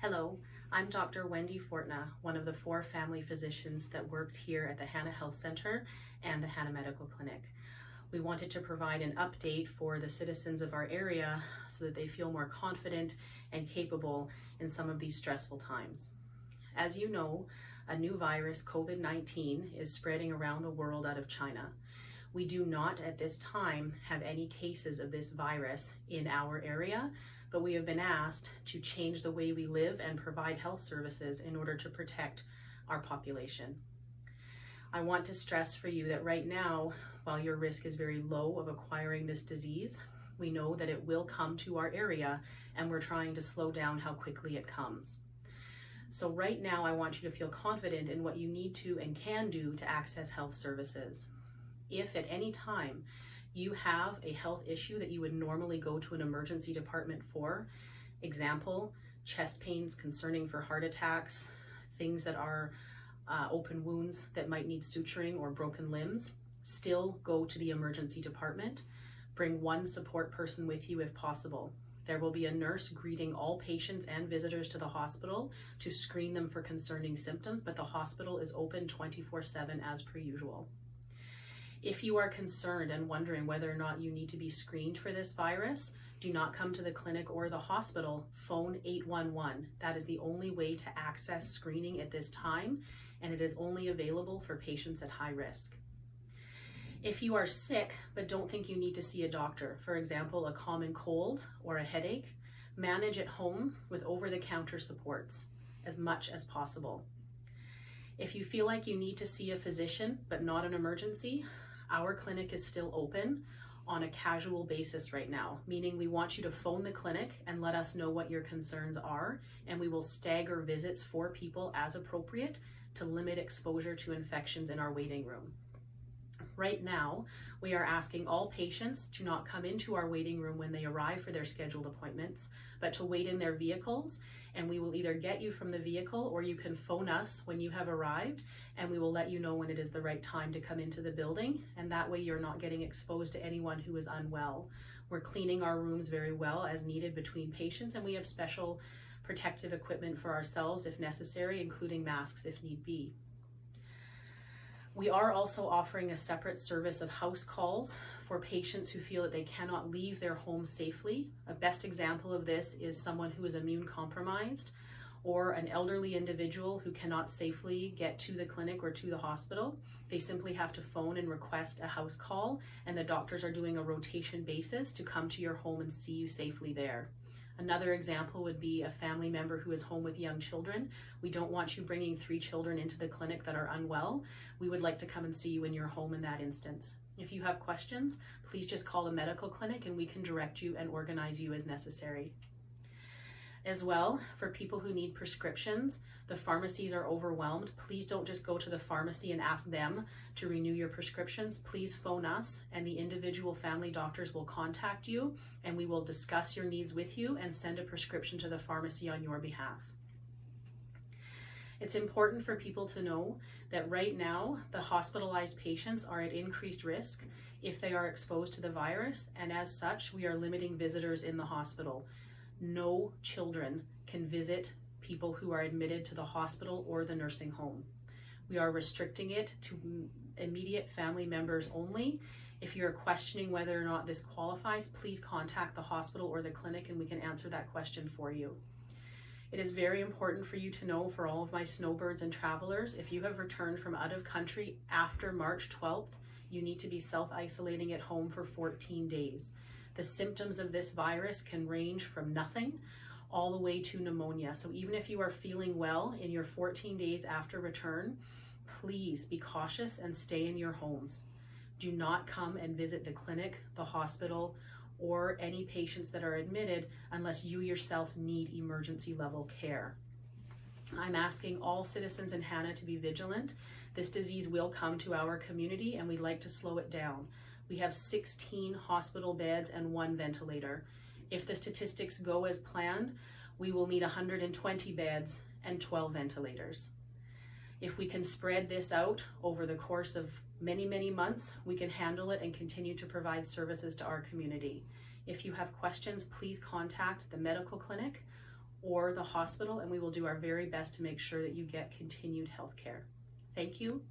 Hello, I'm Dr. Wendy Fortna, one of the 4 family physicians that works here at the Hanna Health Center and the Hanna Medical Clinic. We wanted to provide an update for the citizens of our area so that they feel more confident and capable in some of these stressful times. As you know, a new virus, COVID-19, is spreading around the world out of China. We do not at this time have any cases of this virus in our area, but we have been asked to change the way we live and provide health services in order to protect our population. I want to stress for you that right now, while your risk is very low of acquiring this disease, we know that it will come to our area and we're trying to slow down how quickly it comes. So right now, I want you to feel confident in what you need to and can do to access health services. If at any time you have a health issue that you would normally go to an emergency department for, example, chest pains concerning for heart attacks, things that are open wounds that might need suturing or broken limbs, still go to the emergency department. Bring one support person with you if possible. There will be a nurse greeting all patients and visitors to the hospital to screen them for concerning symptoms, but the hospital is open 24/7 as per usual. If you are concerned and wondering whether or not you need to be screened for this virus, do not come to the clinic or the hospital. Phone 811. That is the only way to access screening at this time, and it is only available for patients at high risk. If you are sick but don't think you need to see a doctor, for example, a common cold or a headache, manage at home with over-the-counter supports as much as possible. If you feel like you need to see a physician but not an emergency, our clinic is still open on a casual basis right now, meaning we want you to phone the clinic and let us know what your concerns are, and we will stagger visits for people as appropriate to limit exposure to infections in our waiting room. Right now, we are asking all patients to not come into our waiting room when they arrive for their scheduled appointments, but to wait in their vehicles, and we will either get you from the vehicle or you can phone us when you have arrived, and we will let you know when it is the right time to come into the building, and that way you're not getting exposed to anyone who is unwell. We're cleaning our rooms very well as needed between patients, and we have special protective equipment for ourselves if necessary, including masks if need be. We are also offering a separate service of house calls for patients who feel that they cannot leave their home safely. A best example of this is someone who is immune compromised or an elderly individual who cannot safely get to the clinic or to the hospital. They simply have to phone and request a house call, and the doctors are doing a rotation basis to come to your home and see you safely there. Another example would be a family member who is home with young children. We don't want you bringing 3 children into the clinic that are unwell. We would like to come and see you in your home in that instance. If you have questions, please just call the medical clinic and we can direct you and organize you as necessary. As well, for people who need prescriptions, the pharmacies are overwhelmed. Please don't just go to the pharmacy and ask them to renew your prescriptions. Please phone us and the individual family doctors will contact you and we will discuss your needs with you and send a prescription to the pharmacy on your behalf. It's important for people to know that right now, the hospitalized patients are at increased risk if they are exposed to the virus, and as such, we are limiting visitors in the hospital. No children can visit people who are admitted to the hospital or the nursing home. We are restricting it to immediate family members only. If you're questioning whether or not this qualifies, please contact the hospital or the clinic and we can answer that question for you. It is very important for you to know, for all of my snowbirds and travelers, if you have returned from out of country after March 12th, you need to be self-isolating at home for 14 days. The symptoms of this virus can range from nothing all the way to pneumonia. So even if you are feeling well in your 14 days after return, please be cautious and stay in your homes. Do not come and visit the clinic, the hospital, or any patients that are admitted unless you yourself need emergency level care. I'm asking all citizens in Hanna to be vigilant. This disease will come to our community and we'd like to slow it down. We have 16 hospital beds and 1 ventilator. If the statistics go as planned, we will need 120 beds and 12 ventilators. If we can spread this out over the course of many, many months, we can handle it and continue to provide services to our community. If you have questions, please contact the medical clinic or the hospital, and we will do our very best to make sure that you get continued health care. Thank you.